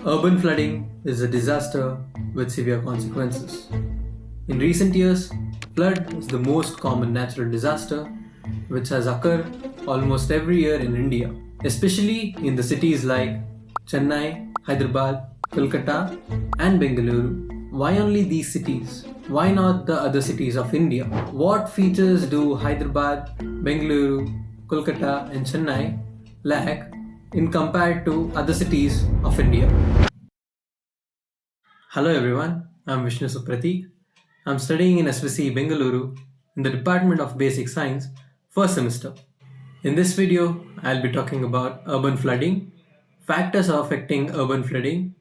Urban flooding is a disaster with severe consequences. In recent years, flood is the most common natural disaster which has occurred almost every year in India, especially in the cities like Chennai, Hyderabad, Kolkata, and Bengaluru. Why only these cities? Why not the other cities of India? What features do Hyderabad, Bengaluru, Kolkata, and Chennai lack in compared to other cities of India? Hello everyone, I'm Vishnu Supratik. I'm studying in SVC Bengaluru in the Department of Basic Science, first semester. In this video, I'll be talking about urban flooding, factors affecting urban flooding,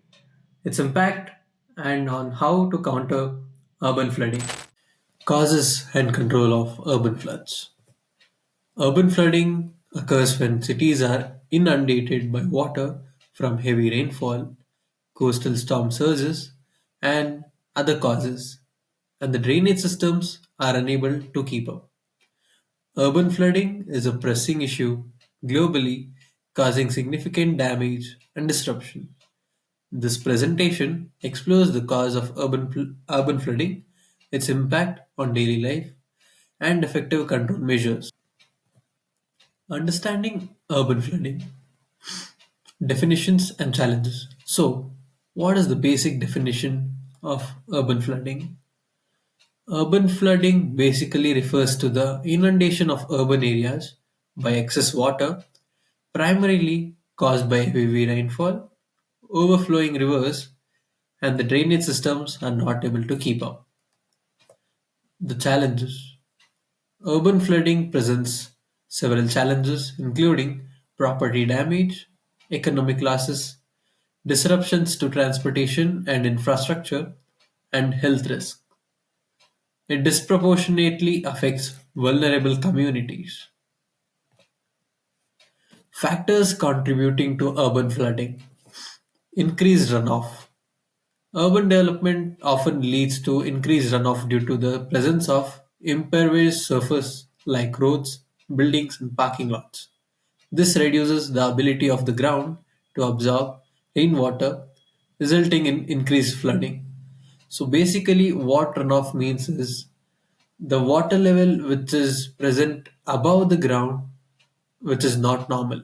its impact, and on how to counter urban flooding. Causes and control of urban floods. Urban flooding occurs when cities are inundated by water from heavy rainfall, coastal storm surges, and other causes, and the drainage systems are unable to keep up. Urban flooding is a pressing issue globally, causing significant damage and disruption. This presentation explores the cause of urban flooding, its impact on daily life, and effective control measures. Understanding urban flooding, definitions and challenges. So, what is the basic definition of urban flooding? Urban flooding basically refers to the inundation of urban areas by excess water, primarily caused by heavy rainfall, overflowing rivers, and the drainage systems are not able to keep up. The challenges. Urban flooding presents several challenges, including property damage, economic losses, disruptions to transportation and infrastructure, and health risk. It disproportionately affects vulnerable communities. Factors contributing to urban flooding. Increased runoff. Urban development often leads to increased runoff due to the presence of impervious surface like roads, buildings, and parking lots. This reduces the ability of the ground to absorb rainwater, resulting in increased flooding. So basically, what runoff means is the water level which is present above the ground, which is not normal.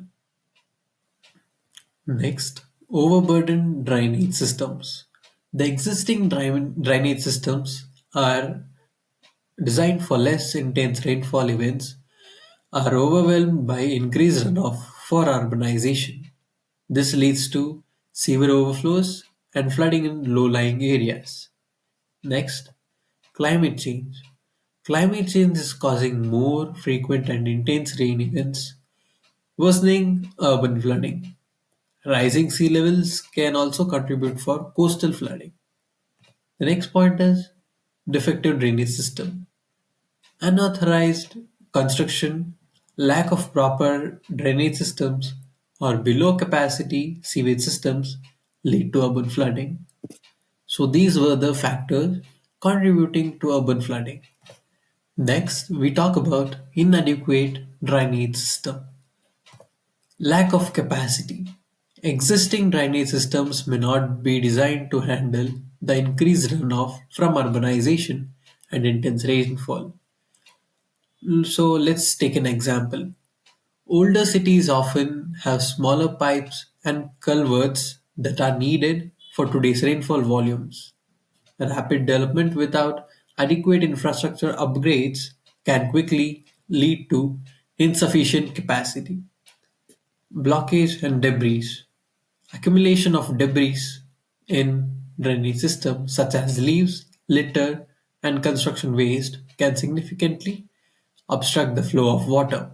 Next, overburdened drainage systems. The existing drainage systems are designed for less intense rainfall events are overwhelmed by increased runoff for urbanization. This leads to severe overflows and flooding in low-lying areas. Next, climate change. Climate change is causing more frequent and intense rain events, worsening urban flooding. Rising sea levels can also contribute for coastal flooding. The next point is defective drainage system. Unauthorized construction, lack of proper drainage systems, or below capacity sewage systems lead to urban flooding. So these were the factors contributing to urban flooding. Next, we talk about inadequate drainage system. Lack of capacity. Existing drainage systems may not be designed to handle the increased runoff from urbanization and intense rainfall. So let's take an example. Older cities often have smaller pipes and culverts that are needed for today's rainfall volumes. Rapid development without adequate infrastructure upgrades can quickly lead to insufficient capacity. Blockage and debris. Accumulation of debris in drainage systems such as leaves, litter, and construction waste can significantly obstruct the flow of water.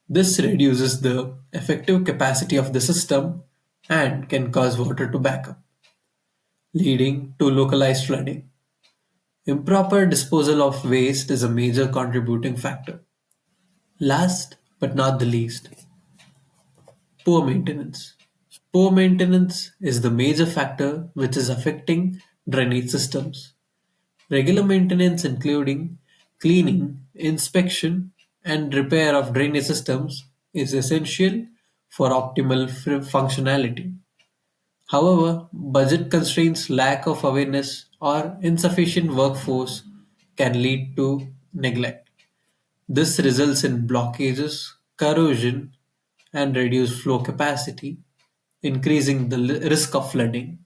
This reduces the effective capacity of the system and can cause water to back up, leading to localized flooding. Improper disposal of waste is a major contributing factor. Last but not the least, poor maintenance. Poor maintenance is the major factor which is affecting drainage systems. Regular maintenance, including cleaning, inspection, and repair of drainage systems, is essential for optimal functionality. However, budget constraints, lack of awareness, or insufficient workforce can lead to neglect. This results in blockages, corrosion, and reduced flow capacity, increasing the risk of flooding.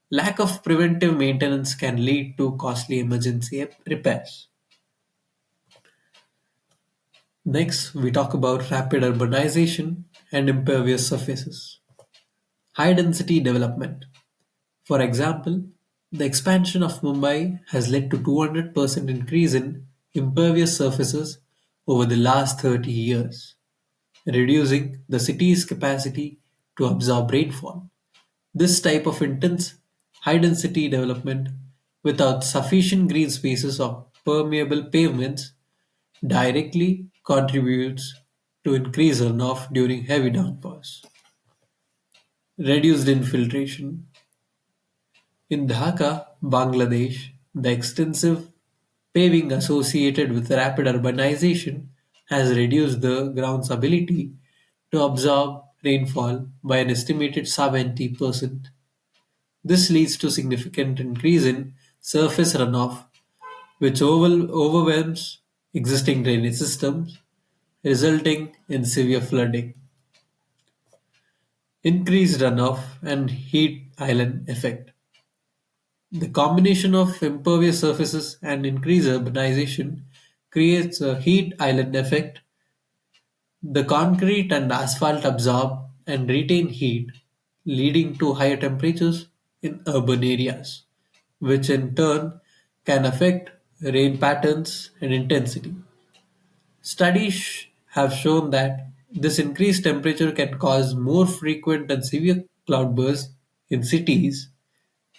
Lack of preventive maintenance can lead to costly emergency repairs. Next, we talk about rapid urbanization and impervious surfaces. High density development. For example, the expansion of Mumbai has led to 200% increase in impervious surfaces over the last 30 years, reducing the city's capacity to absorb rainfall. This type of intense high density development without sufficient green spaces or permeable pavements directly contributes to increased runoff during heavy downpours. Reduced infiltration. In Dhaka, Bangladesh, the extensive paving associated with rapid urbanization has reduced the ground's ability to absorb rainfall by an estimated 70%. This leads to significant increase in surface runoff, which overwhelms existing drainage systems, resulting in severe flooding. Increased runoff and heat island effect. The combination of impervious surfaces and increased urbanization creates a heat island effect. The concrete and asphalt absorb and retain heat, leading to higher temperatures in urban areas, which in turn can affect rain patterns and intensity. Studies have shown that this increased temperature can cause more frequent and severe cloudbursts in cities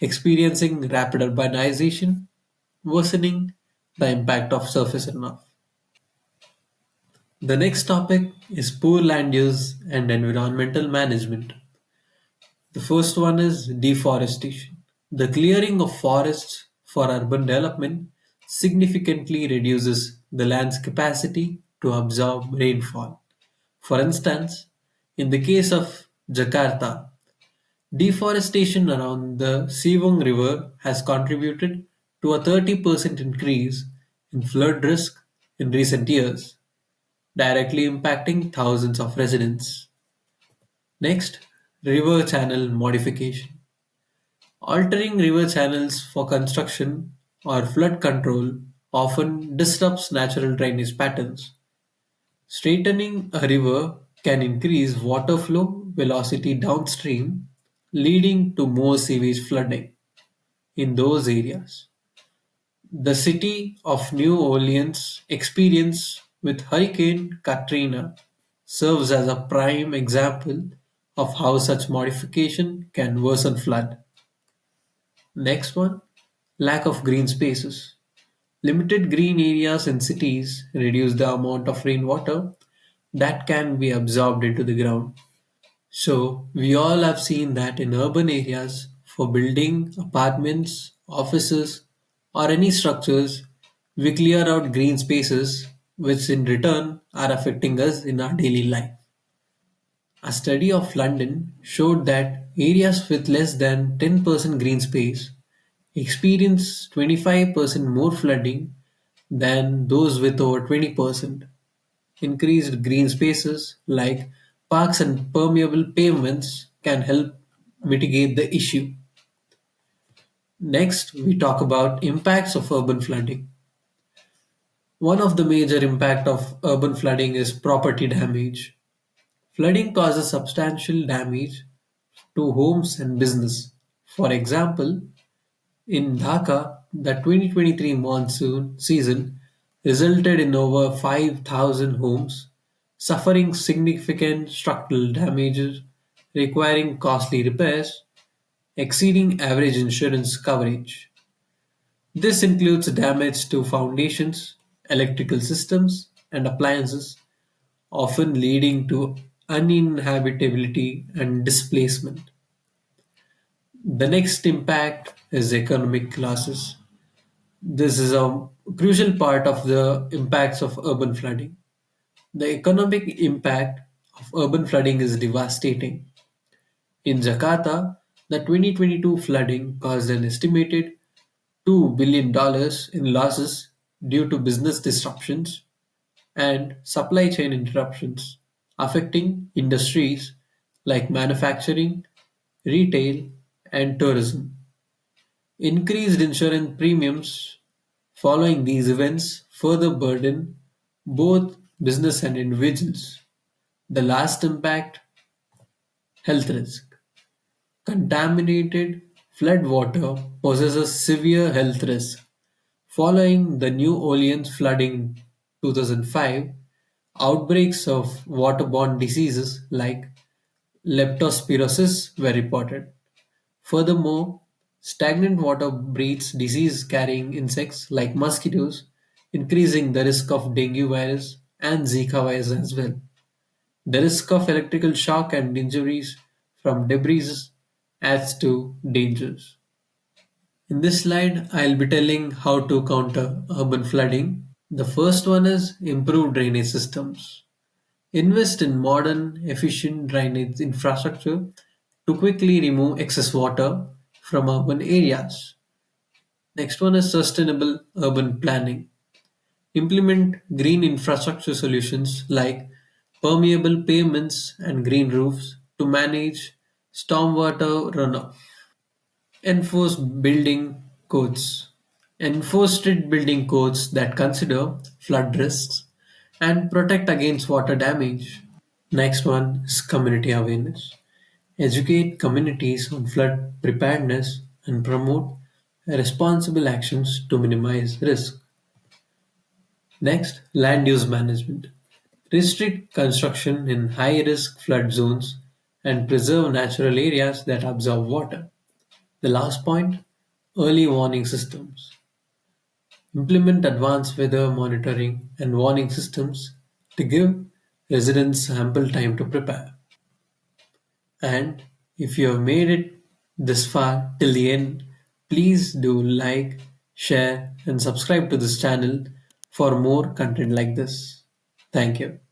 experiencing rapid urbanization, worsening the impact of surface runoff. The next topic is poor land use and environmental management. The first one is deforestation. The clearing of forests for urban development significantly reduces the land's capacity to absorb rainfall. For instance, in the case of Jakarta, deforestation around the Siwung River has contributed to a 30% increase in flood risk in recent years, directly impacting thousands of residents. Next, river channel modification. Altering river channels for construction or flood control often disrupts natural drainage patterns. Straightening a river can increase water flow velocity downstream, leading to more sewage flooding in those areas. The city of New Orleans experience with Hurricane Katrina serves as a prime example of how such modification can worsen flood. Next one, lack of green spaces. Limited green areas in cities reduce the amount of rainwater that can be absorbed into the ground. So, we all have seen that in urban areas, for building apartments, offices, or any structures, we clear out green spaces, which in return are affecting us in our daily life. A study of London showed that areas with less than 10% green space experience 25% more flooding than those with over 20%. Increased green spaces like parks and permeable pavements can help mitigate the issue. Next, we talk about impacts of urban flooding. One of the major impact of urban flooding is property damage. Flooding causes substantial damage to homes and business. For example, in Dhaka, the 2023 monsoon season resulted in over 5,000 homes suffering significant structural damages, requiring costly repairs, exceeding average insurance coverage. This includes damage to foundations, electrical systems, and appliances, often leading to uninhabitability and displacement. The next impact is economic losses. This is a crucial part of the impacts of urban flooding. The economic impact of urban flooding is devastating. In Jakarta, The 2022 flooding caused an estimated $2 billion in losses due to business disruptions and supply chain interruptions, affecting industries like manufacturing, retail, and tourism. Increased insurance premiums following these events further burden both business and individuals. The last impact, health risk. Contaminated floodwater poses a severe health risk. Following the New Orleans flooding in 2005, outbreaks of waterborne diseases like leptospirosis were reported. Furthermore, stagnant water breeds disease-carrying insects like mosquitoes, increasing the risk of dengue virus and Zika virus as well. The risk of electrical shock and injuries from debris adds to dangers. In this slide, I'll be telling how to counter urban flooding. The first one is improve drainage systems. Invest in modern, efficient drainage infrastructure to quickly remove excess water from urban areas. Next one is sustainable urban planning. Implement green infrastructure solutions like permeable pavements and green roofs to manage stormwater runoff. Enforce building codes. Enforce strict building codes that consider flood risks and protect against water damage. Next one is community awareness. Educate communities on flood preparedness and promote responsible actions to minimize risk. Next, land use management. Restrict construction in high risk flood zones and preserve natural areas that absorb water. The last point, early warning systems. Implement advanced weather monitoring and warning systems to give residents ample time to prepare. And if you have made it this far till the end, please do like, share, and subscribe to this channel for more content like this. Thank you.